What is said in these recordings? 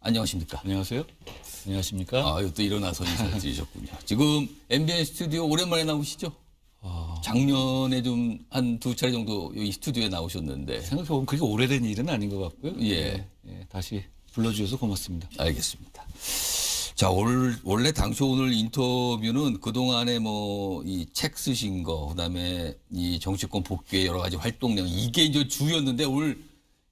안녕하십니까? 안녕하세요. 안녕하십니까? 아, 또 일어나서 인사드리셨군요. 지금 MBN 스튜디오 오랜만에 나오시죠? 작년에 좀 한 두 차례 정도 이 스튜디오에 나오셨는데. 생각해보면 그게 오래된 일은 아닌 것 같고요. 예. 다시 불러주셔서 고맙습니다. 알겠습니다. 자, 원래 당초 오늘 인터뷰는 그동안에 뭐 이 책 쓰신 거, 그다음에 이 정치권 복귀의 여러 가지 활동 내용, 이게 이제 주였는데 오늘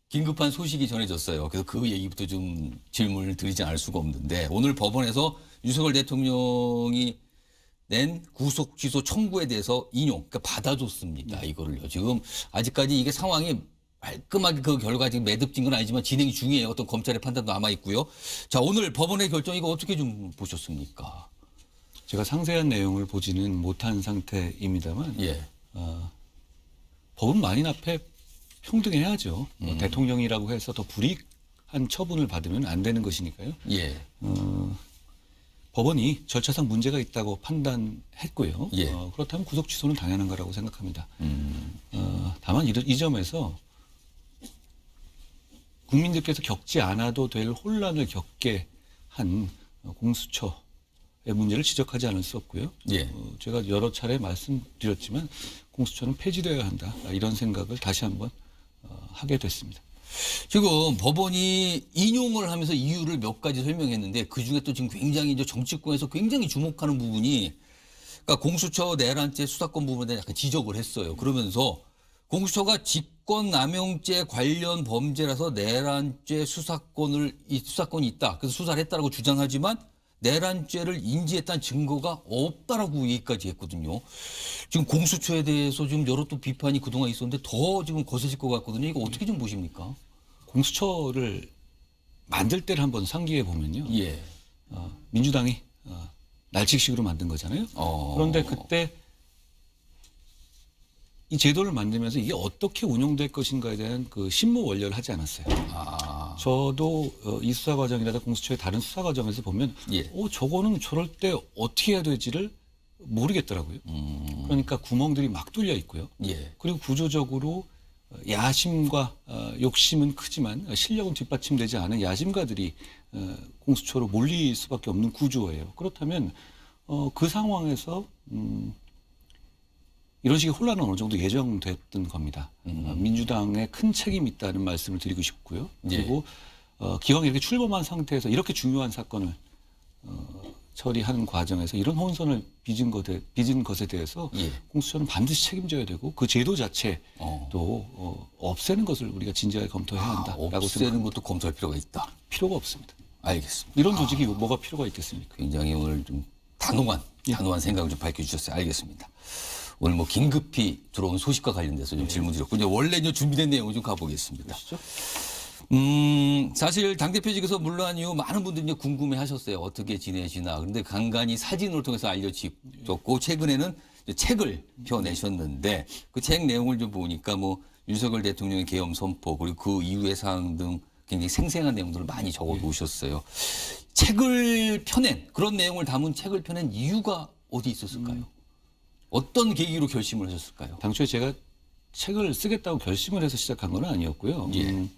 긴급한 소식이 전해졌어요. 그래서 그 얘기부터 좀 질문을 드리지 않을 수가 없는데, 오늘 법원에서 윤석열 대통령이 낸 구속 취소 청구에 대해서 그러니까 받아줬습니다. 이거를요. 지금 아직까지 이게 상황이 깔끔하게 그 결과가 지금 매듭진 건 아니지만 진행 중이에요. 어떤 검찰의 판단도 남아 있고요. 자, 오늘 법원의 결정 이거 어떻게 좀 보셨습니까? 제가 상세한 내용을 보지는 못한 상태입니다만, 예. 법은 만인 앞에 평등해야죠. 대통령이라고 해서 더 불이익한 처분을 받으면 안 되는 것이니까요. 예. 법원이 절차상 문제가 있다고 판단했고요. 예. 그렇다면 구속 취소는 당연한 거라고 생각합니다. 다만 이 점에서 국민들께서 겪지 않아도 될 혼란을 겪게 한 공수처의 문제를 지적하지 않을 수 없고요. 예. 제가 여러 차례 말씀드렸지만 공수처는 폐지되어야 한다. 이런 생각을 다시 한번 하게 됐습니다. 지금 법원이 인용을 하면서 이유를 몇 가지 설명했는데 그중에 또 지금 굉장히 이제 정치권에서 굉장히 주목하는 부분이, 그러니까 공수처 내란죄 수사권 부분에 대해 약간 지적을 했어요. 그러면서 공수처가 직권남용죄 관련 범죄라서 내란죄 수사권이 있다. 그래서 수사를 했다라고 주장하지만 내란죄를 인지했다는 증거가 없다라고 얘기까지 했거든요. 지금 공수처에 대해서 지금 여러 또 비판이 그동안 있었는데 더 지금 거세질 것 같거든요. 이거 어떻게 좀 보십니까? 공수처를 만들 때를 한번 상기해 보면요. 예. 민주당이 날치기식으로 만든 거잖아요. 그런데 그때 이 제도를 만들면서 이게 어떻게 운영될 것인가에 대한 그 심무 원려를 하지 않았어요. 저도 이 수사 과정이라든 공수처의 다른 수사 과정에서 보면 예. 저거는 저럴 때 어떻게 해야 될지를 모르겠더라고요. 그러니까 구멍들이 막 뚫려 있고요. 예. 그리고 구조적으로 야심과 욕심은 크지만 실력은 뒷받침되지 않은 야심가들이 공수처로 몰릴 수밖에 없는 구조예요. 그렇다면 그 상황에서 이런 식의 혼란은 어느 정도 예정됐던 겁니다. 민주당에 큰 책임이 있다는 말씀을 드리고 싶고요. 그리고 기왕 이렇게 출범한 상태에서 이렇게 중요한 사건을 처리하는 과정에서 이런 혼선을 빚은 것에 대해서 예. 공수처는 반드시 책임져야 되고 그 제도 자체도 없애는 것을 우리가 진지하게 검토해야 한다라고 없애는 생각합니다. 것도 검토할 필요가 있다. 필요가 없습니다. 알겠습니다. 이런 조직이 뭐가 필요가 있겠습니까? 굉장히 오늘 좀 단호한 생각을 좀 밝혀주셨어요. 알겠습니다. 오늘 뭐 긴급히 들어온 소식과 관련돼서 좀 질문드렸고, 이제 원래 이제 준비된 내용을 좀 가보겠습니다. 그렇죠? 사실 당대표직에서 물러난 이후 많은 분들이 이제 궁금해 하셨어요. 어떻게 지내시나. 그런데 간간히 사진을 통해서 알려졌고, 최근에는 이제 책을 펴내셨는데, 그 책 내용을 좀 보니까 뭐, 윤석열 대통령의 계엄 선포, 그리고 그 이후의 사항 등 굉장히 생생한 내용들을 많이 적어 놓으셨어요. 책을 펴낸, 그런 내용을 담은 책을 펴낸 이유가 어디 있었을까요? 어떤 계기로 결심을 하셨을까요? 당초에 제가 책을 쓰겠다고 결심을 해서 시작한 건 아니었고요. 예.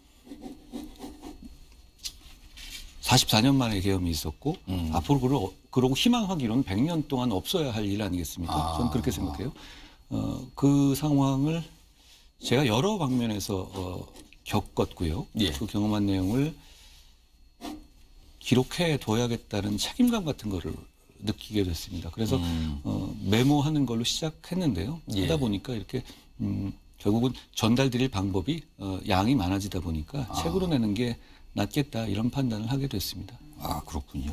44년 만에 계엄이 있었고 앞으로 그러고 희망하기로는 100년 동안 없어야 할 일 아니겠습니까? 저는 그렇게 생각해요. 그 상황을 제가 여러 방면에서 겪었고요. 예. 그 경험한 내용을 기록해 둬야겠다는 책임감 같은 거를 느끼게 됐습니다. 그래서 메모하는 걸로 시작했는데요. 예. 하다 보니까 이렇게 결국은 전달드릴 방법이 양이 많아지다 보니까 책으로 내는 게 낫겠다 이런 판단을 하게 됐습니다. 아, 그렇군요.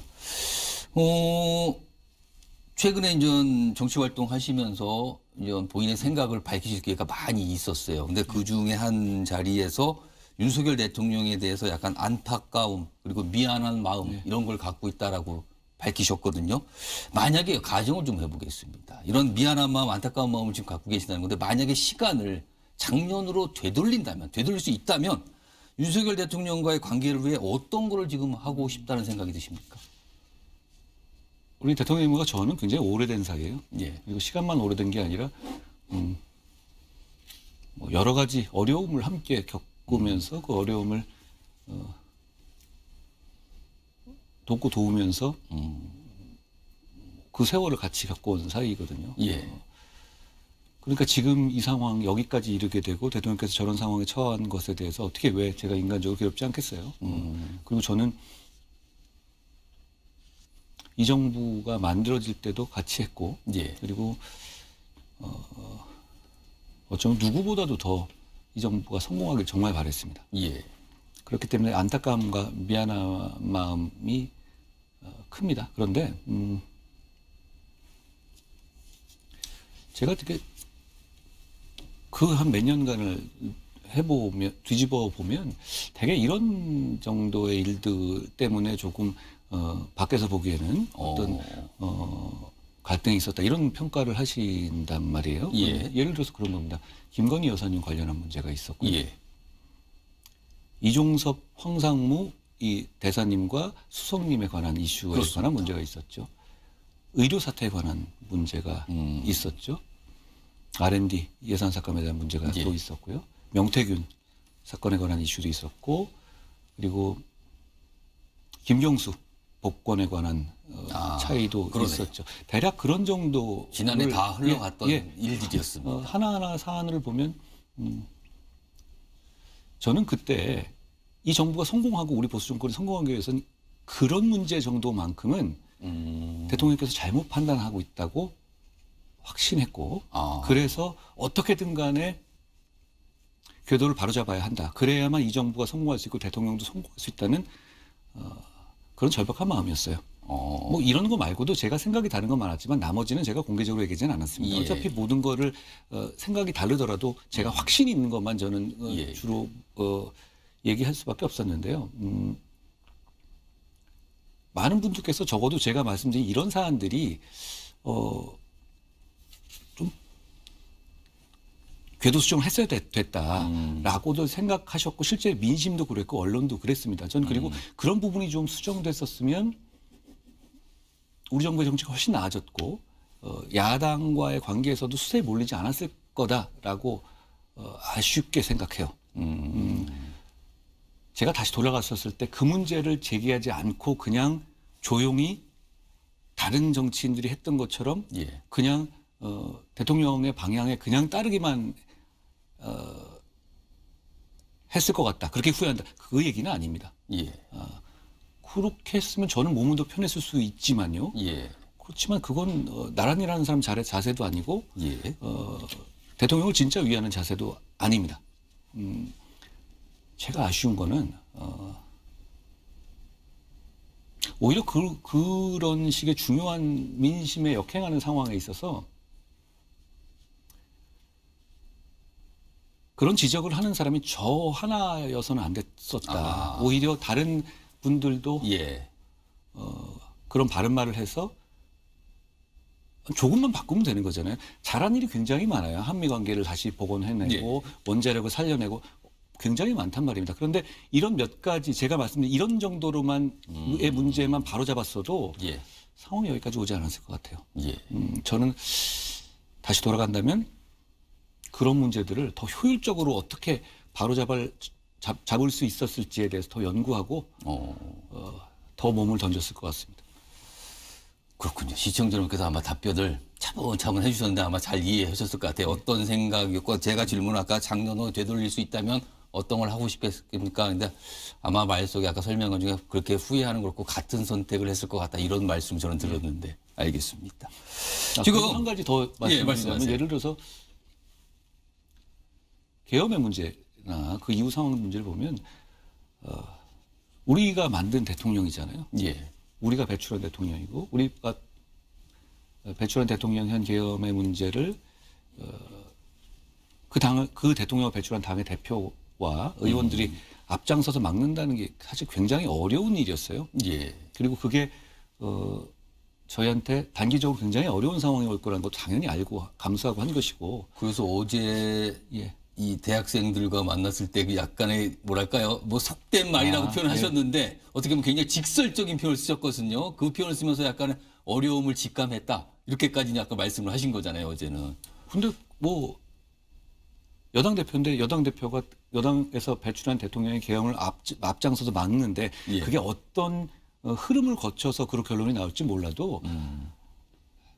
최근에 이제 정치 활동 하시면서 이제 본인의 생각을 밝히실 기회가 많이 있었어요. 근데 그 중에 한 자리에서 윤석열 대통령에 대해서 약간 안타까움 그리고 미안한 마음 이런 걸 갖고 있다라고 밝히셨거든요. 만약에 가정을 좀 해보겠습니다. 이런 미안한 마음, 안타까운 마음을 지금 갖고 계시다는 건데, 만약에 시간을 작년으로 되돌릴 수 있다면 윤석열 대통령과의 관계를 위해 어떤 거를 지금 하고 싶다는 생각이 드십니까? 우리 대통령님과 저는 굉장히 오래된 사이예요. 예. 그리고 시간만 오래된 게 아니라 뭐 여러 가지 어려움을 함께 겪으면서 그 어려움을 돕고 도우면서 그 세월을 같이 겪어온 사이거든요. 예. 그러니까 지금 이 상황 여기까지 이르게 되고 대통령께서 저런 상황에 처한 것에 대해서 어떻게 왜 제가 인간적으로 괴롭지 않겠어요. 그리고 저는 이 정부가 만들어질 때도 같이 했고 예. 그리고 어쩌면 누구보다도 더 이 정부가 성공하길 정말 바랬습니다. 예. 그렇기 때문에 안타까움과 미안한 마음이 큽니다. 그런데 제가 되게 그 한 몇 년간을 해보면 뒤집어 보면 되게 이런 정도의 일들 때문에 조금 밖에서 보기에는 어떤 갈등이 있었다 이런 평가를 하신단 말이에요. 예. 예를 들어서 그런 겁니다. 김건희 여사님 관련한 문제가 있었고 예. 이종섭, 황상무 이 대사님과 수석님에 관한 이슈에 그렇습니다. 관한 문제가 있었죠. 의료 사태에 관한 문제가 있었죠. R&D 예산 삭감에 대한 문제가 예. 또 있었고요. 명태균 사건에 관한 이슈도 있었고 그리고 김경수 복권에 관한 차이도 그러네. 있었죠. 대략 그런 정도 지난해 다 흘러갔던 예. 일들이었습니다. 하나하나 사안을 보면 저는 그때 이 정부가 성공하고 우리 보수 정권이 성공하기 위해서는 그런 문제 정도만큼은 대통령께서 잘못 판단하고 있다고 확신했고 그래서 어떻게든 간에 궤도를 바로잡아야 한다. 그래야만 이 정부가 성공할 수 있고 대통령도 성공할 수 있다는 그런 절박한 마음이었어요. 뭐 이런 거 말고도 제가 생각이 다른 건 많았지만 나머지는 제가 공개적으로 얘기하지는 않았습니다. 예. 어차피 모든 거를 생각이 다르더라도 제가 확신이 있는 것만 저는 예. 주로 얘기할 수밖에 없었는데요. 많은 분들께서 적어도 제가 말씀드린 이런 사안들이 좀 궤도 수정을 했어야 됐다라고도 생각하셨고 실제 민심도 그랬고 언론도 그랬습니다. 저는 그리고 그런 부분이 좀 수정됐었으면 우리 정부의 정치가 훨씬 나아졌고 야당과의 관계에서도 수세에 몰리지 않았을 거다라고 아쉽게 생각해요. 제가 다시 돌아갔었을 때 그 문제를 제기하지 않고 그냥 조용히 다른 정치인들이 했던 것처럼 예. 그냥 대통령의 방향에 그냥 따르기만 했을 것 같다. 그렇게 후회한다. 그 얘기는 아닙니다. 예. 그렇게 했으면 저는 몸은 더 편했을 수 있지만요. 예. 그렇지만 그건 나란히라는 사람 자세도 아니고 예. 대통령을 진짜 위하는 자세도 아닙니다. 제가 아쉬운 거는 오히려 그런 식의 중요한 민심에 역행하는 상황에 있어서 그런 지적을 하는 사람이 저 하나여서는 안 됐었다. 오히려 다른 분들도 예. 그런 바른 말을 해서 조금만 바꾸면 되는 거잖아요. 잘한 일이 굉장히 많아요. 한미 관계를 다시 복원해내고 원자력을 살려내고 굉장히 많단 말입니다. 그런데 이런 몇 가지 제가 말씀드린 이런 정도로만의 문제만 바로잡았어도 예. 상황이 여기까지 오지 않았을 것 같아요. 예. 저는 다시 돌아간다면 그런 문제들을 더 효율적으로 어떻게 잡을 수 있었을지에 대해서 더 연구하고 더 몸을 던졌을 것 같습니다. 그렇군요. 시청자님께서 아마 답변을 차분차분 해주셨는데 아마 잘 이해하셨을 것 같아요. 어떤 생각이었고 제가 질문 아까 작년으로 되돌릴 수 있다면 어떤 걸 하고 싶겠습니까? 근데 아마 말 속에 아까 설명한 중에 그렇게 후회하는 거 없고 같은 선택을 했을 것 같다 이런 말씀 저는 들었는데 알겠습니다. 지금 한 가지 더 말씀드리자면 말씀하세요. 예를 들어서 계엄의 문제나 그 이후 상황 문제를 보면 우리가 만든 대통령이잖아요. 예. 우리가 배출한 대통령이고 우리가 배출한 대통령 현 계엄의 문제를 그 대통령을 배출한 당의 대표와 의원들이 앞장서서 막는다는 게 사실 굉장히 어려운 일이었어요. 예. 그리고 그게 저희한테 단기적으로 굉장히 어려운 상황이 올 거라는 것도 당연히 알고 감수하고 한 것이고. 그래서 어제 이 대학생들과 만났을 때 그 약간의 뭐랄까요 뭐 속된 말이라고 표현하셨는데 어떻게 보면 굉장히 직설적인 표현을 쓰셨거든요. 그 표현을 쓰면서 약간 어려움을 직감했다 이렇게까지 아까 말씀을 하신 거잖아요 어제는. 근데 뭐 여당 대표인데 여당 대표가 여당에서 배출한 대통령의 계엄을 앞장서서 막는데 그게 어떤 흐름을 거쳐서 그런 결론이 나올지 몰라도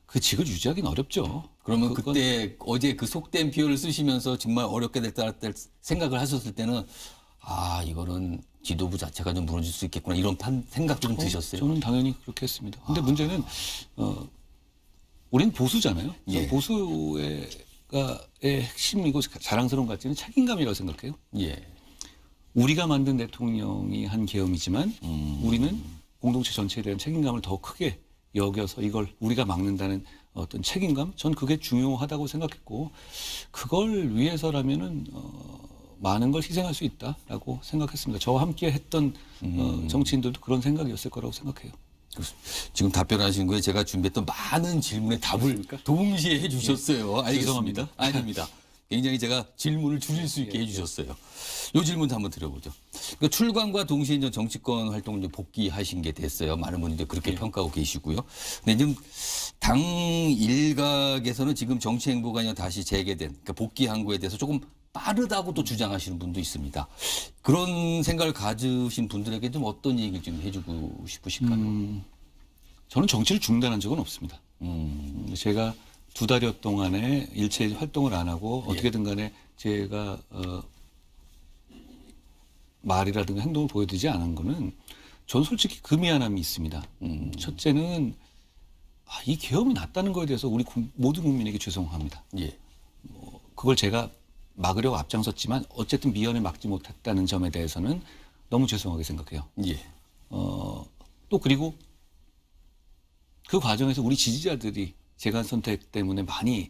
그 직을 유지하기는 어렵죠. 그러면 그때 어제 그 속된 표현을 쓰시면서 정말 어렵게 될 생각을 하셨을 때는 아 이거는 지도부 자체가 좀 무너질 수 있겠구나 이런 생각도 좀 드셨어요? 저는 당연히 그렇게 했습니다. 근데 문제는 우리는 보수잖아요. 예. 보수의 핵심이고 자랑스러운 가치는 책임감이라고 생각해요. 예. 우리가 만든 대통령이 한 계엄이지만 우리는 공동체 전체에 대한 책임감을 더 크게 여겨서 이걸 우리가 막는다는 어떤 책임감, 전 그게 중요하다고 생각했고 그걸 위해서라면은 많은 걸 희생할 수 있다라고 생각했습니다. 저와 함께 했던 정치인들도 그런 생각이었을 거라고 생각해요. 지금 답변하신 거에 제가 준비했던 많은 질문에 답을 동시에 해주셨어요. 알겠습니다. 죄송합니다. 아닙니다. 굉장히 제가 질문을 줄일 수 있게 해주셨어요. 이 질문도 한번 드려보죠. 그러니까 출간과 동시에 이제 정치권 활동을 이제 복귀하신 게 됐어요. 많은 분들이 그렇게 평가하고 계시고요. 근데 지금 당 일각에서는 지금 정치행보가 다시 재개된 그러니까 복귀한 거에 대해서 조금 빠르다고 또 주장하시는 분도 있습니다. 그런 생각을 가지신 분들에게 좀 어떤 얘기를 좀 해주고 싶으실까요? 저는 정치를 중단한 적은 없습니다. 제가 2달여 동안에 일체 활동을 안 하고 어떻게든 간에 제가 말이라든가 행동을 보여드리지 않은 거는 전 솔직히 그 미안함이 있습니다. 첫째는 이 계엄이 났다는 거에 대해서 우리 모든 국민에게 죄송합니다. 예. 그걸 제가 막으려고 앞장섰지만 어쨌든 미연에 막지 못했다는 점에 대해서는 너무 죄송하게 생각해요. 예. 또 그리고 그 과정에서 우리 지지자들이 제가 한 선택 때문에 많이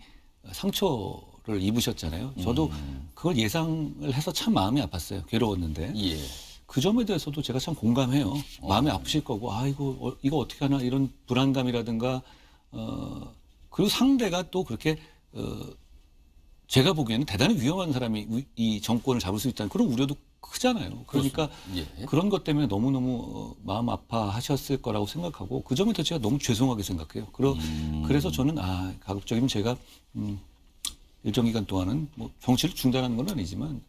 상처를 입으셨잖아요. 저도 그걸 예상을 해서 참 마음이 아팠어요. 괴로웠는데. 예. 그 점에 대해서도 제가 참 공감해요. 마음이 아프실 거고, 이거 어떻게 하나 이런 불안감이라든가, 그리고 상대가 또 그렇게, 제가 보기에는 대단히 위험한 사람이 이 정권을 잡을 수 있다는 그런 우려도 크잖아요. 그러니까 예. 그런 것 때문에 너무너무 마음 아파하셨을 거라고 생각하고 그 점에 대해서 제가 너무 죄송하게 생각해요. 그래서 저는 가급적이면 제가 일정 기간 동안은 뭐 정치를 중단하는 건 아니지만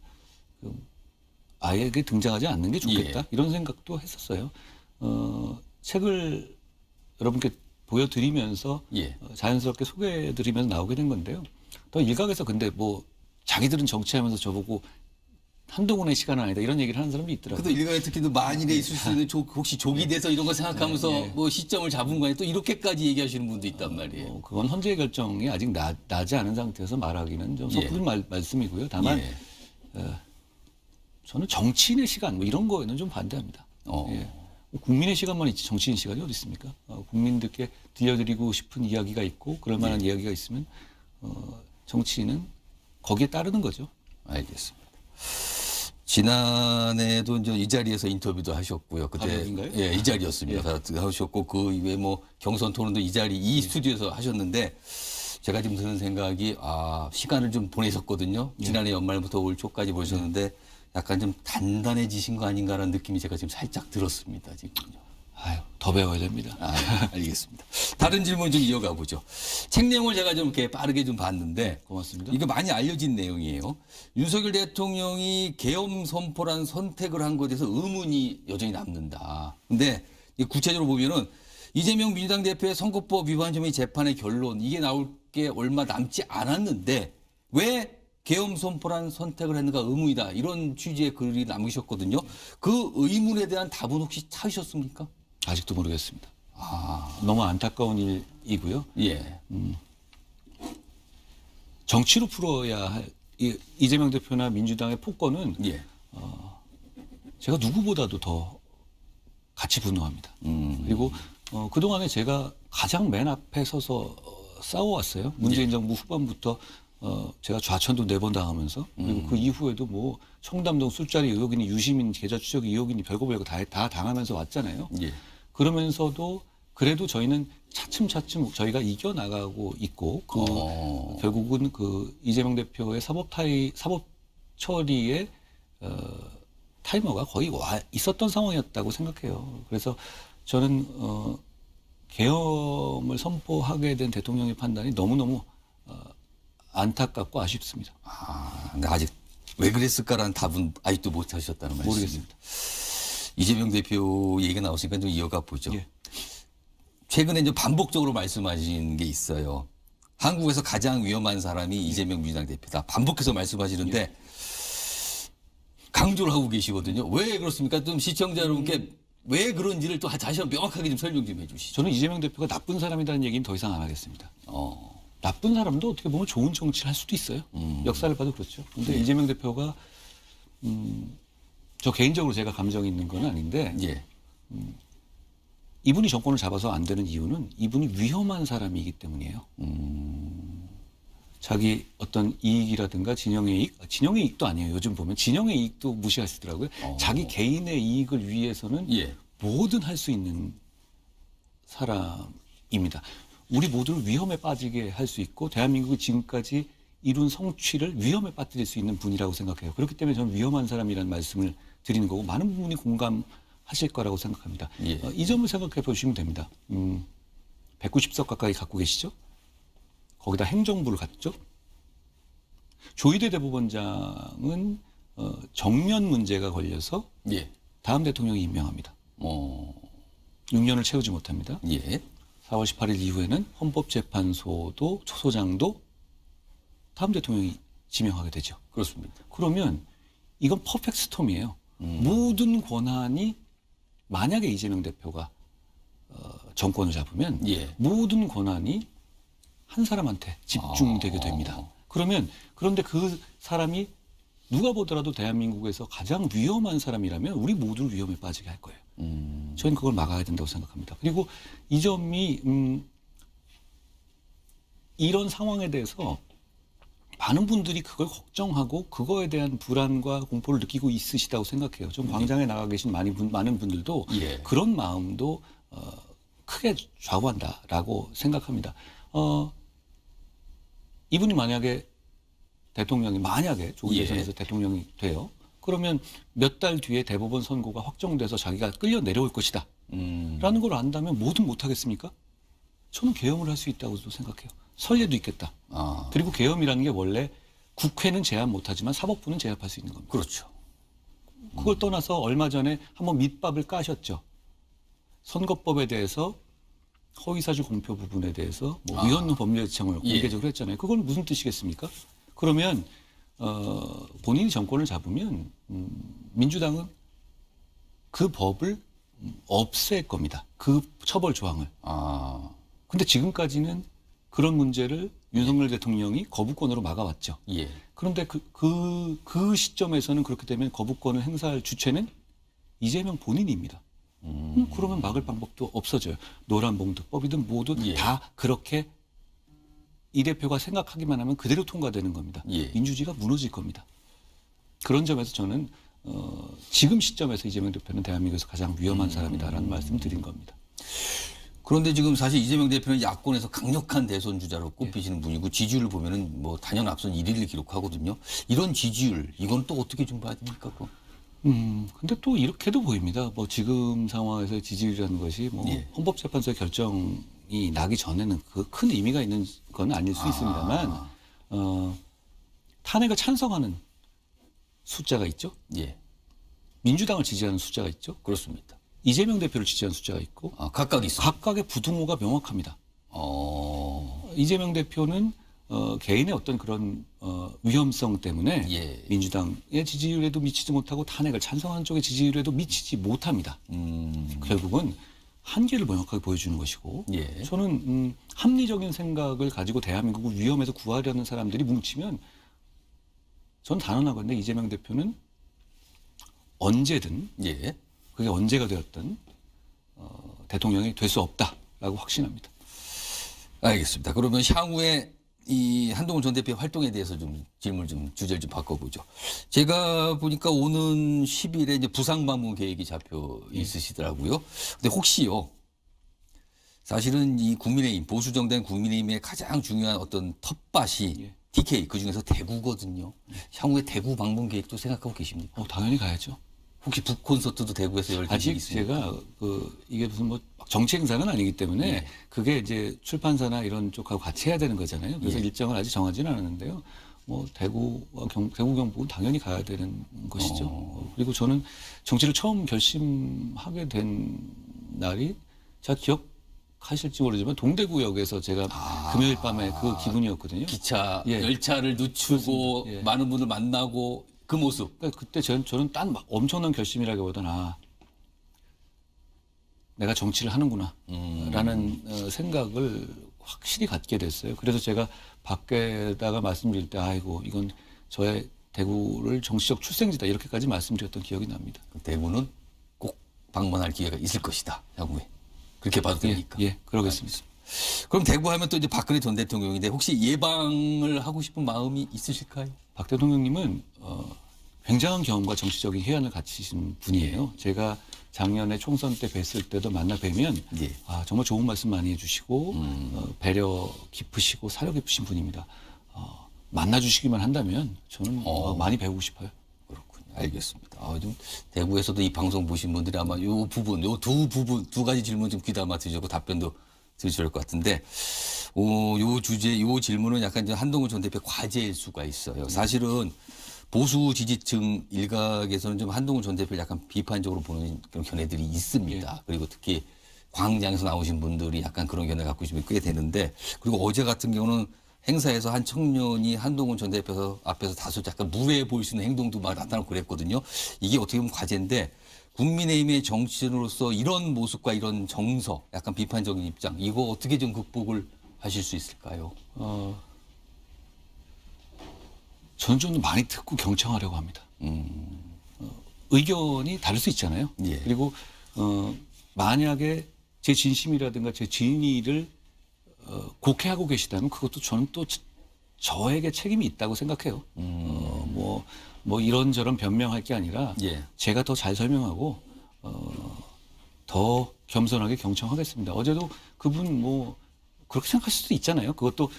아예 등장하지 않는 게 좋겠다 이런 생각도 했었어요. 책을 여러분께 보여드리면서 자연스럽게 소개해드리면서 나오게 된 건데요. 또 일각에서 근데 뭐 자기들은 정치하면서 저보고 한동훈의 시간은 아니다 이런 얘기를 하는 사람도 있더라고요. 그래도 일각에 특히 또 만일에 있을 수 있는 혹시 조기 돼서 이런 거 생각하면서 뭐 시점을 잡은 거 아니에요? 또 이렇게까지 얘기하시는 분도 있단 말이에요. 그건 헌재의 결정이 아직 나지 않은 상태에서 말하기는 좀 섣부른 말씀이고요. 다만 저는 정치인의 시간 뭐 이런 거에는 좀 반대합니다. 국민의 시간만 있지 정치인 시간이 어디 있습니까? 국민들께 들려드리고 싶은 이야기가 있고 그럴 만한 이야기가 있으면 정치인은 거기에 따르는 거죠. 알겠습니다. 지난해에도 이제 이 자리에서 인터뷰도 하셨고요. 그때 여긴가요? 이 자리였습니다. 하셨고 그 이외에 뭐 경선 토론도 이 스튜디오에서 하셨는데 제가 지금 드는 생각이 시간을 좀 보내셨거든요. 지난해 연말부터 올 초까지 보셨는데 약간 좀 단단해지신 거 아닌가라는 느낌이 제가 지금 살짝 들었습니다. 지금요. 더 배워야 됩니다. 알겠습니다. 다른 질문 좀 이어가 보죠. 책 내용을 제가 좀 이렇게 빠르게 좀 봤는데 고맙습니다. 이거 많이 알려진 내용이에요. 윤석열 대통령이 계엄 선포란 선택을 한 것에 대해서 의문이 여전히 남는다. 근데 구체적으로 보면은 이재명 민주당 대표의 선거법 위반 혐의 재판의 결론 이게 나올 게 얼마 남지 않았는데 왜 계엄 선포란 선택을 했는가 의문이다. 이런 취지의 글이 남기셨거든요. 그 의문에 대한 답은 혹시 찾으셨습니까? 아직도 모르겠습니다. 너무 안타까운 일이고요. 정치로 풀어야 할 이재명 대표나 민주당의 폭거는 제가 누구보다도 더 같이 분노합니다. 그리고 그동안에 제가 가장 맨 앞에 서서 싸워왔어요. 문재인 정부 후반부터 제가 좌천도 4번 당하면서 그리고 그 이후에도 뭐 청담동 술자리 의혹이니 유시민 계좌 추적 의혹이니 별거 다 당하면서 왔잖아요. 그러면서도 그래도 저희는 차츰차츰 저희가 이겨나가고 있고 결국은 그 이재명 대표의 사법 처리의 타이머가 거의 있었던 상황이었다고 생각해요. 그래서 저는 계엄을 선포하게 된 대통령의 판단이 너무너무 안타깝고 아쉽습니다. 근데 아직 왜 그랬을까라는 답은 아직도 못 하셨다는 말씀입니다. 모르겠습니다. 이재명 대표 얘기가 나왔으니까 좀 이어가 보죠. 예. 최근에 이제 반복적으로 말씀하신 게 있어요. 한국에서 가장 위험한 사람이 이재명 민주당 대표다. 반복해서 말씀하시는데 강조를 하고 계시거든요. 왜 그렇습니까? 좀 시청자 여러분께 왜 그런지를 또 다시 한번 명확하게 좀 설명 좀 해주시죠. 저는 이재명 대표가 나쁜 사람이라는 얘기는 더 이상 안 하겠습니다. 나쁜 사람도 어떻게 보면 좋은 정치를 할 수도 있어요. 역사를 봐도 그렇죠. 근데 이재명 대표가 저 개인적으로 제가 감정이 있는 건 아닌데 예. 이분이 정권을 잡아서 안 되는 이유는 이분이 위험한 사람이기 때문이에요. 자기 어떤 이익이라든가 진영의 이익, 진영의 이익도 아니에요. 요즘 보면 진영의 이익도 무시하시더라고요. 자기 개인의 이익을 위해서는 예. 뭐든 할 수 있는 사람입니다. 우리 모두를 위험에 빠지게 할 수 있고 대한민국이 지금까지 이룬 성취를 위험에 빠뜨릴 수 있는 분이라고 생각해요. 그렇기 때문에 저는 위험한 사람이라는 말씀을 드리는 거고 많은 분이 공감하실 거라고 생각합니다. 예. 이 점을 생각해 보시면 됩니다. 190석 가까이 갖고 계시죠? 거기다 행정부를 갖죠? 조희대 대법원장은 정면 문제가 걸려서 예. 다음 대통령이 임명합니다. 6년을 채우지 못합니다. 예. 4월 18일 이후에는 헌법재판소도 소장도 다음 대통령이 지명하게 되죠. 그렇습니다. 그러면 이건 퍼펙트 스톰이에요. 모든 권한이 만약에 이재명 대표가 정권을 잡으면 예. 모든 권한이 한 사람한테 집중되게 됩니다. 그런데 그 사람이 누가 보더라도 대한민국에서 가장 위험한 사람이라면 우리 모두를 위험에 빠지게 할 거예요. 저는 그걸 막아야 된다고 생각합니다. 그리고 이 점이 이런 상황에 대해서 많은 분들이 그걸 걱정하고 그거에 대한 불안과 공포를 느끼고 있으시다고 생각해요. 좀 광장에 나가 계신 많은 분들도 예. 그런 마음도 크게 좌우한다라고 생각합니다. 이분이 만약에 조기 대선에서 대통령이 돼요. 그러면 몇 달 뒤에 대법원 선고가 확정돼서 자기가 끌려 내려올 것이다. 라는 걸 안다면 뭐든 못하겠습니까? 저는 계엄을 할 수 있다고도 생각해요. 선례도 있겠다. 그리고 계엄이라는 게 원래 국회는 제압 못하지만 사법부는 제압할 수 있는 겁니다. 그렇죠. 그걸 떠나서 얼마 전에 한번 밑밥을 까셨죠. 선거법에 대해서 허위사실 공표 부분에 대해서 위헌 법률 제청을 공개적으로 했잖아요. 그건 무슨 뜻이겠습니까? 그러면 본인이 정권을 잡으면 민주당은 그 법을 없앨 겁니다. 그 처벌 조항을. 근데 지금까지는 그런 문제를 윤석열 대통령이 거부권으로 막아왔죠. 예. 그런데 그 시점에서는 그렇게 되면 거부권을 행사할 주체는 이재명 본인입니다. 그러면 막을 방법도 없어져요. 노란봉투법이든 모두 다 그렇게 이 대표가 생각하기만 하면 그대로 통과되는 겁니다. 민주주의가 무너질 겁니다. 그런 점에서 저는 지금 시점에서 이재명 대표는 대한민국에서 가장 위험한 사람이다라는 말씀을 드린 겁니다. 그런데 지금 사실 이재명 대표는 야권에서 강력한 대선 주자로 꼽히시는 분이고 지지율을 보면은 뭐 단연 앞선 1위를 기록하거든요. 이런 지지율 이건 또 어떻게 좀 봐야 됩니까? 근데 또 이렇게도 보입니다. 뭐 지금 상황에서 지지율이라는 것이 뭐 헌법재판소의 결정이 나기 전에는 그 큰 의미가 있는 건 아닐 수 있습니다만 탄핵을 찬성하는 숫자가 있죠. 예. 민주당을 지지하는 숫자가 있죠. 그렇습니다. 이재명 대표를 지지하는 숫자가 있고 각각 있어요. 각각의 부등호가 명확합니다. 이재명 대표는 개인의 어떤 그런 위험성 때문에 민주당의 지지율에도 미치지 못하고 탄핵을 찬성하는 쪽의 지지율에도 미치지 못합니다. 결국은 한계를 명확하게 보여주는 것이고 저는 합리적인 생각을 가지고 대한민국을 위험에서 구하려는 사람들이 뭉치면 저는 단언하건대 이재명 대표는 언제든 그게 언제가 되었든 대통령이 될 수 없다라고 확신합니다. 알겠습니다. 그러면 향후에 이 한동훈 전 대표의 활동에 대해서 좀 질문 좀 주제를 좀 바꿔보죠. 제가 보니까 오는 10일에 이제 부산 방문 계획이 잡혀 있으시더라고요. 근데 혹시요, 사실은 이 국민의힘, 보수정당 국민의힘의 가장 중요한 어떤 텃밭이 TK, 그 중에서 대구거든요. 향후에 대구 방문 계획도 생각하고 계십니까? 당연히 가야죠. 혹시 북콘서트도 대구에서 열 아직 있습니까? 제가 이게 무슨 뭐 정치 행사는 아니기 때문에 그게 이제 출판사나 이런 쪽하고 같이 해야 되는 거잖아요. 그래서 일정을 아직 정하지는 않았는데요. 뭐 대구와 대구 경북은 당연히 가야 되는 것이죠. 그리고 저는 정치를 처음 결심하게 된 날이 제가 기억하실지 모르지만 동대구역에서 제가 금요일 밤에 그 기분이었거든요. 기차 예. 열차를 늦추고 예. 많은 분들 만나고 그 모습. 그러니까 그때 저는 딴 엄청난 결심이라기보다는 내가 정치를 하는구나 라는 생각을 확실히 갖게 됐어요. 그래서 제가 밖에다가 말씀드릴 때 아이고 이건 저의 대구를 정치적 출생지다 이렇게까지 말씀드렸던 기억이 납니다. 대구는 꼭 방문할 기회가 있을 것이다. 향후에. 그렇게 봐도 됩니까? 예, 그러겠습니다. 그럼 대구 하면 또 이제 박근혜 전 대통령인데 혹시 예방을 하고 싶은 마음이 있으실까요? 박 대통령님은 굉장한 경험과 정치적인 해안을 갖추신 분이에요. 제가 작년에 총선 때 뵀을 때도 만나 뵈면 예. 정말 좋은 말씀 많이 해주시고 배려 깊으시고 사려 깊으신 분입니다. 만나주시기만 한다면 저는 많이 배우고 싶어요. 그렇군요. 알겠습니다. 좀 대구에서도 이 방송 보신 분들이 아마 요 두 가지 질문 좀 귀담아 드시고 답변도 들으실 것 같은데, 요 주제, 요 질문은 약간 이제 한동훈 전 대표 과제일 수가 있어요. 사실은 보수 지지층 일각에서는 좀 한동훈 전 대표를 약간 비판적으로 보는 그런 견해들이 있습니다. 예. 그리고 특히 광장에서 나오신 분들이 약간 그런 견해 갖고 있으면 꽤 되는데, 그리고 어제 같은 경우는 행사에서 한 청년이 한동훈 전 대표 앞에서 다소 약간 무례해 보일 수 있는 행동도 막 나타나고 그랬거든요. 이게 어떻게 보면 과제인데, 국민의힘의 정치인으로서 이런 모습과 이런 정서, 약간 비판적인 입장, 이거 어떻게 좀 극복을 하실 수 있을까요? 저는 좀 많이 듣고 경청하려고 합니다. 의견이 다를 수 있잖아요. 예. 그리고 만약에 제 진심이라든가 제 진의를 곡해하고 계시다면 그것도 저는 또 저에게 책임이 있다고 생각해요. 뭐 이런저런 변명할 게 아니라 예. 제가 더 잘 설명하고 더 겸손하게 경청하겠습니다. 어제도 그분 뭐 그렇게 생각하실 수도 있잖아요. 그것도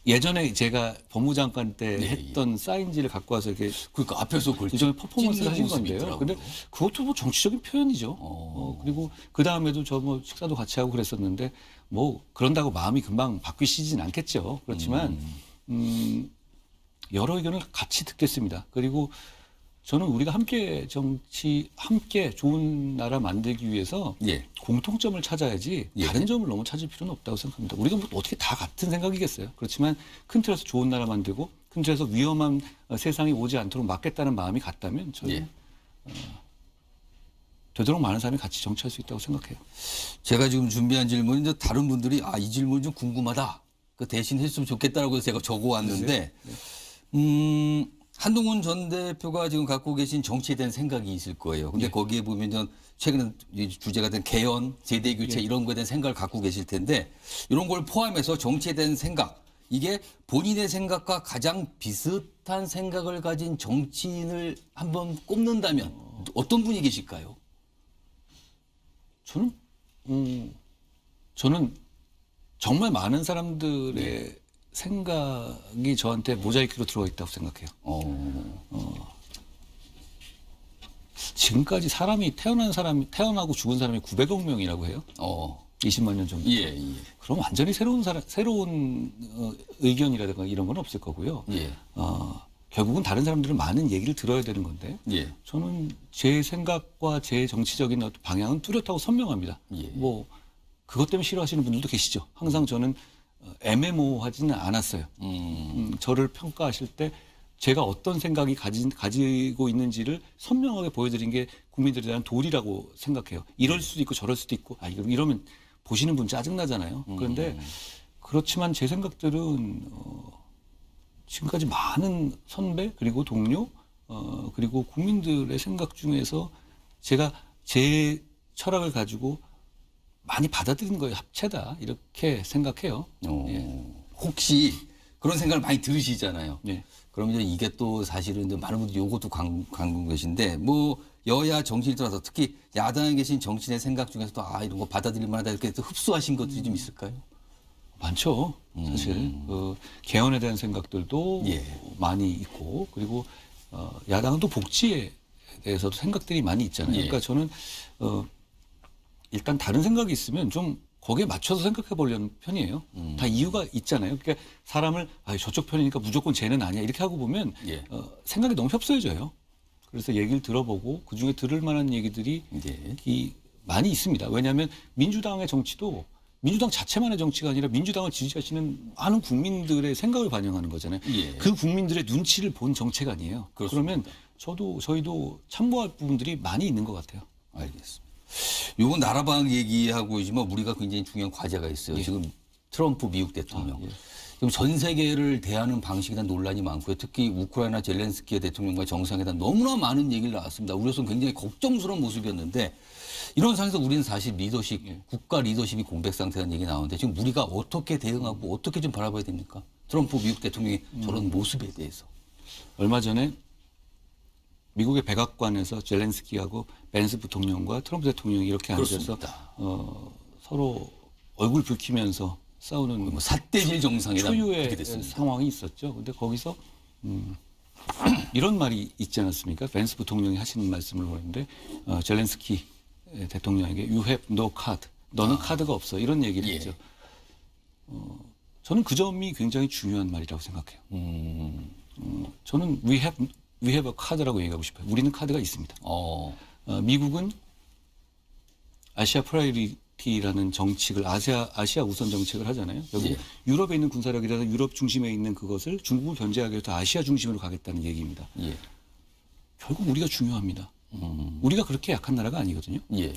예전에 제가 법무장관 때 예, 했던 사인지를 갖고 와서 이렇게 그러니까 앞에서 그걸 일종의 퍼포먼스를 찢는 하신 모습이 건데요. 있더라고요. 근데 그것도 뭐 정치적인 표현이죠. 그리고 그 다음에도 저 뭐 식사도 같이 하고 그랬었는데 뭐 그런다고 마음이 금방 바뀌시진 않겠죠. 그렇지만 여러 의견을 같이 듣겠습니다. 그리고 저는 우리가 함께 함께 좋은 나라 만들기 위해서 예. 공통점을 찾아야지 예. 다른 점을 너무 찾을 필요는 없다고 생각합니다. 우리가 뭐 어떻게 다 같은 생각이겠어요. 그렇지만 큰 틀에서 좋은 나라 만들고 큰 틀에서 위험한 세상이 오지 않도록 막겠다는 마음이 같다면 저는 예. 되도록 많은 사람이 같이 정치할 수 있다고 생각해요. 제가 지금 준비한 질문인데 다른 분들이 이 질문 좀 궁금하다. 그 대신 했으면 좋겠다라고 제가 적어왔는데, 한동훈 전 대표가 지금 갖고 계신 정치에 대한 생각이 있을 거예요. 근데 거기에 보면 최근에 주제가 된 개헌, 세대 교체 이런 거에 대한 생각을 갖고 계실 텐데, 이런 걸 포함해서 정치에 대한 생각, 이게 본인의 생각과 가장 비슷한 생각을 가진 정치인을 한번 꼽는다면 어떤 분이 계실까요? 저는 정말 많은 사람들의 생각이 저한테 모자이크로 들어가 있다고 생각해요. 지금까지 태어나고 죽은 사람이 900억 명이라고 해요. 20만 년 정도. 예. 그럼 완전히 새로운 의견이라든가 이런 건 없을 거고요. 예. 결국은 다른 사람들은 많은 얘기를 들어야 되는 건데 예. 저는 제 생각과 제 정치적인 어떤 방향은 뚜렷하고 선명합니다. 예. 뭐 그것 때문에 싫어하시는 분들도 계시죠. 항상 저는 애매모호하지는 않았어요. 저를 평가하실 때 제가 어떤 생각이 가지고 있는지를 선명하게 보여드린 게 국민들에 대한 도리라고 생각해요. 이럴 수도 있고 저럴 수도 있고 이러면 보시는 분 짜증나잖아요. 그런데 그렇지만 제 생각들은 지금까지 많은 선배 그리고 동료 그리고 국민들의 생각 중에서 제가 제 철학을 가지고 많이 받아들인 거의 합체다 이렇게 생각해요. 예. 혹시 그런 생각을 많이 들으시잖아요. 예. 그럼 이제 이게 또 사실은 이제 많은 분들이 요것도 관심 계신데 뭐 여야 정치인에 따라서 특히 야당에 계신 정치인의 생각 중에서도 이런 거 받아들일 만하다 이렇게 또 흡수하신 것들이 좀 있을까요? 많죠. 사실 개헌에 대한 생각들도 예. 많이 있고 그리고 야당은 또 복지에 대해서도 생각들이 많이 있잖아요. 예. 그러니까 저는 일단 다른 생각이 있으면 좀 거기에 맞춰서 생각해 보려는 편이에요. 다 이유가 있잖아요. 그러니까 사람을 저쪽 편이니까 무조건 쟤는 아니야 이렇게 하고 보면 예. 생각이 너무 협소해져요. 그래서 얘기를 들어보고 그중에 들을 만한 얘기들이 예. 많이 있습니다. 왜냐하면 민주당의 정치도 민주당 자체만의 정치가 아니라 민주당을 지지하시는 많은 국민들의 생각을 반영하는 거잖아요. 예. 그 국민들의 눈치를 본 정책 아니에요. 그렇습니다. 그러면 저희도 참고할 부분들이 많이 있는 것 같아요. 알겠습니다. 요건 나라방 얘기하고 있지만 우리가 굉장히 중요한 과제가 있어요. 예. 지금 트럼프 미국 대통령. 예. 지금 전 세계를 대하는 방식에 대한 논란이 많고요. 특히 우크라이나 젤렌스키 대통령과 정상회담 너무나 많은 얘기를 나왔습니다. 우리로서는 굉장히 걱정스러운 모습이었는데 이런 상황에서 우리는 사실 리더십, 국가 리더십이 공백 상태라는 얘기 나오는데 지금 우리가 어떻게 대응하고 어떻게 좀 바라봐야 됩니까? 트럼프 미국 대통령의 저런 모습에 대해서. 얼마 전에 미국의 백악관에서 젤렌스키하고 벤스 부통령과 트럼프 대통령이 이렇게 앉아서 서로 얼굴 붉히면서 싸우는 뭐 삿대질 정상회담 초유의 그렇게 됐습니다. 상황이 있었죠. 근데 거기서 이런 말이 있지 않았습니까? 벤스 부통령이 하시는 말씀을 보는데 젤렌스키 대통령에게 You have no card. 너는 카드가 없어. 이런 얘기를 예. 했죠. 저는 그 점이 굉장히 중요한 말이라고 생각해요. 저는 We have a card라고 얘기하고 싶어요. 우리는 카드가 있습니다. 미국은 아시아 프라이어리티라는 정책을 아시아 우선 정책을 하잖아요. 여기 예. 유럽에 있는 군사력이라서 유럽 중심에 있는 그것을 중국을 견제하기 위해서 아시아 중심으로 가겠다는 얘기입니다. 예. 결국 우리가 중요합니다. 우리가 그렇게 약한 나라가 아니거든요. 예.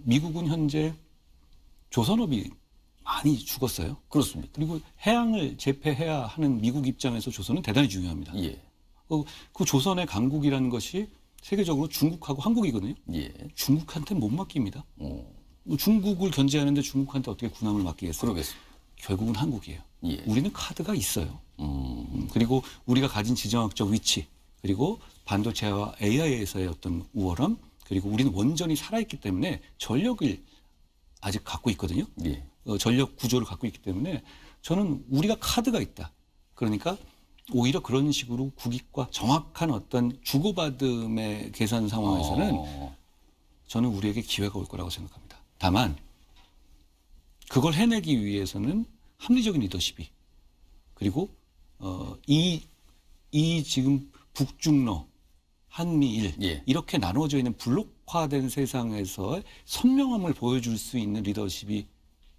미국은 현재 조선업이 많이 죽었어요. 그렇습니다. 그리고 해양을 제패해야 하는 미국 입장에서 조선은 대단히 중요합니다. 예. 그 조선의 강국이라는 것이 세계적으로 중국하고 한국이거든요. 예. 중국한테 못 맡깁니다. 뭐 중국을 견제하는데 중국한테 어떻게 군함을 맡기겠어요? 그러겠습니다. 결국은 한국이에요. 예. 우리는 카드가 있어요. 그리고 우리가 가진 지정학적 위치, 그리고 반도체와 AI에서의 어떤 우월함, 그리고 우리는 원전이 살아있기 때문에 전력을 아직 갖고 있거든요. 예. 전력 구조를 갖고 있기 때문에 저는 우리가 카드가 있다. 그러니까 오히려 그런 식으로 국익과 정확한 어떤 주고받음의 계산 상황에서는 저는 우리에게 기회가 올 거라고 생각합니다. 다만 그걸 해내기 위해서는 합리적인 리더십이 그리고 이 지금 북중러 한미일 예. 이렇게 나누어져 있는 블록화된 세상에서 선명함을 보여줄 수 있는 리더십이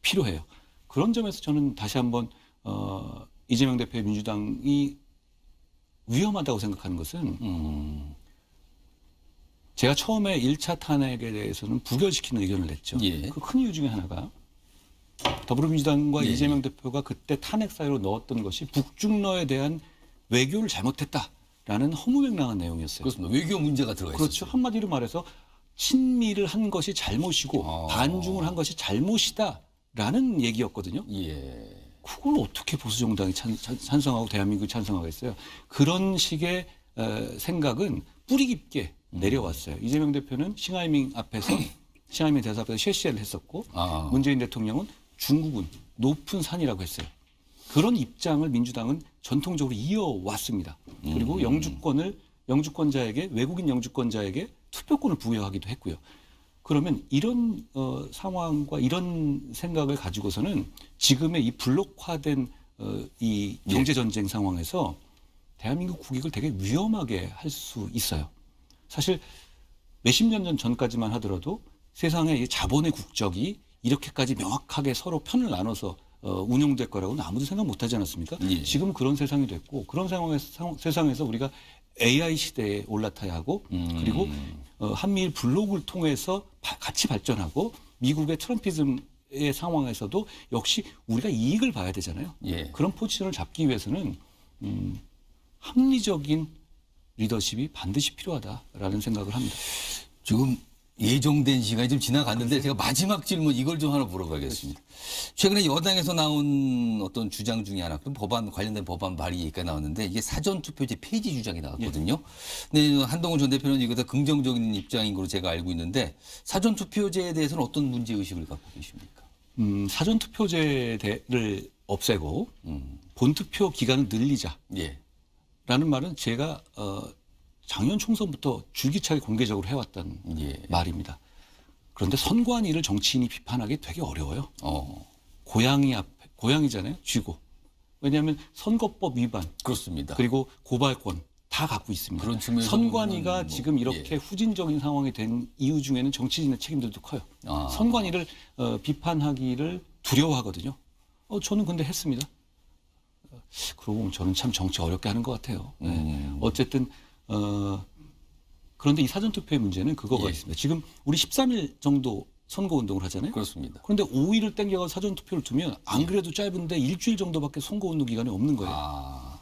필요해요. 그런 점에서 저는 다시 한번 이재명 대표의 민주당이 위험하다고 생각하는 것은 제가 처음에 1차 탄핵에 대해서는 부결시키는 의견을 냈죠. 예. 그 큰 이유 중에 하나가 더불어민주당과 예. 이재명 대표가 그때 탄핵 사유로 넣었던 것이 북중러에 대한 외교를 잘못했다라는 허무맹랑한 내용이었어요. 그렇습니다. 외교 문제가 들어가 있었죠. 그렇죠. 한마디로 말해서 친미를 한 것이 잘못이고 반중을 한 것이 잘못이다라는 얘기였거든요. 예. 그걸 어떻게 보수 정당이 찬성하고 대한민국이 찬성하겠어요? 그런 식의 생각은 뿌리 깊게 내려왔어요. 이재명 대표는 싱하이밍 앞에서 싱하이밍 대사 앞에서 쉐시를 했었고 문재인 대통령은 중국은 높은 산이라고 했어요. 그런 입장을 민주당은 전통적으로 이어왔습니다. 그리고 영주권자에게 외국인 영주권자에게 투표권을 부여하기도 했고요. 그러면 이런 상황과 이런 생각을 가지고서는 지금의 이 블록화된 이 경제 전쟁 상황에서 대한민국 국익을 되게 위험하게 할 수 있어요. 사실 몇십 년 전까지만 하더라도 세상의 이 자본의 국적이 이렇게까지 명확하게 서로 편을 나눠서 운용될 거라고는 아무도 생각 못하지 않았습니까? 예. 지금은 그런 세상이 됐고 그런 세상에서 우리가 AI 시대에 올라타야 하고 그리고 한미일 블록을 통해서 같이 발전하고 미국의 트럼피즘의 상황에서도 역시 우리가 이익을 봐야 되잖아요. 예. 그런 포지션을 잡기 위해서는 합리적인 리더십이 반드시 필요하다라는 생각을 합니다. 지금 예정된 시간이 좀 지나갔는데 제가 마지막 질문 이걸 좀 하나 물어보겠습니다. 최근에 여당에서 나온 어떤 주장 중에 하나, 관련된 법안 발의가 나왔는데 이게 사전투표제 폐지 주장이 나왔거든요. 근데 한동훈 전 대표는 이거 다 긍정적인 입장인 걸로 제가 알고 있는데 사전투표제에 대해서는 어떤 문제의식을 갖고 계십니까? 사전투표제를 없애고 본투표 기간을 늘리자. 예. 라는 말은 제가 작년 총선부터 줄기차게 공개적으로 해왔던 예. 말입니다. 그런데 선관위를 정치인이 비판하기 되게 어려워요. 고양이잖아요. 쥐고. 왜냐하면 선거법 위반. 그렇습니다. 그리고 고발권 다 갖고 있습니다. 그런 측면에서 선관위가 보면은 지금 이렇게 후진적인 상황이 된 이유 중에는 정치인의 책임들도 커요. 선관위를 비판하기를 두려워하거든요. 저는 근데 했습니다. 그러고 보면 저는 참 정치 어렵게 하는 것 같아요. 어쨌든 그런데 이 사전투표의 문제는 그거가 있습니다. 지금 우리 13일 정도 선거운동을 하잖아요. 그렇습니다. 그런데 5일을 땡겨서 사전투표를 두면 안 그래도 짧은데 일주일 정도밖에 선거운동 기간이 없는 거예요.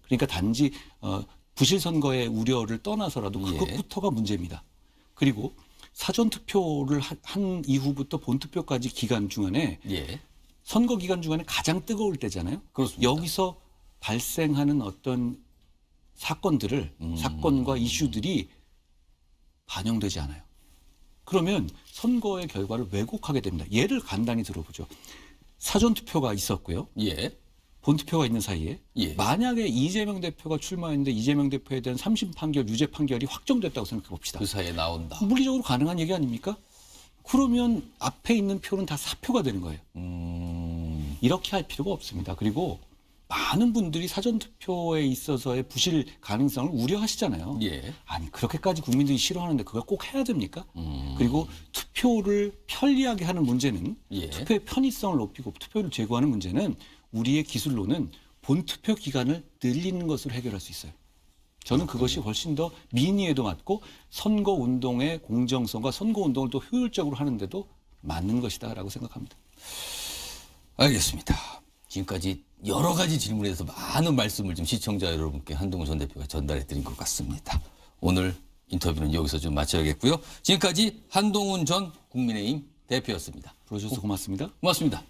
그러니까 단지 부실 선거의 우려를 떠나서라도 그것부터가 문제입니다. 그리고 사전투표를 한 이후부터 본투표까지 기간 중간에 선거 기간 중간에 가장 뜨거울 때잖아요. 그렇습니다. 여기서 발생하는 어떤 사건들을 사건과 이슈들이 반영되지 않아요. 그러면 선거의 결과를 왜곡하게 됩니다. 예를 간단히 들어보죠. 사전투표가 있었고요. 본투표가 있는 사이에 만약에 이재명 대표가 출마했는데 이재명 대표에 대한 3심 판결, 유죄 판결이 확정됐다고 생각해 봅시다. 그 사이에 나온다. 물리적으로 가능한 얘기 아닙니까? 그러면 앞에 있는 표는 다 사표가 되는 거예요. 이렇게 할 필요가 없습니다. 그리고 많은 분들이 사전투표에 있어서의 부실 가능성을 우려하시잖아요. 아니 그렇게까지 국민들이 싫어하는데 그걸 꼭 해야 됩니까? 그리고 투표를 편리하게 하는 문제는 투표의 편의성을 높이고 투표를 제고하는 문제는 우리의 기술로는 본투표 기간을 늘리는 것으로 해결할 수 있어요. 저는 그것이 훨씬 더 민의에도 맞고 선거운동의 공정성과 선거운동을 또 효율적으로 하는데도 맞는 것이다라고 생각합니다. 알겠습니다. 지금까지 여러 가지 질문에 대해서 많은 말씀을 좀 시청자 여러분께 한동훈 전 대표가 전달해 드린 것 같습니다. 오늘 인터뷰는 여기서 좀 마쳐야겠고요. 지금까지 한동훈 전 국민의힘 대표였습니다. 불러주셔서 고맙습니다. 고맙습니다.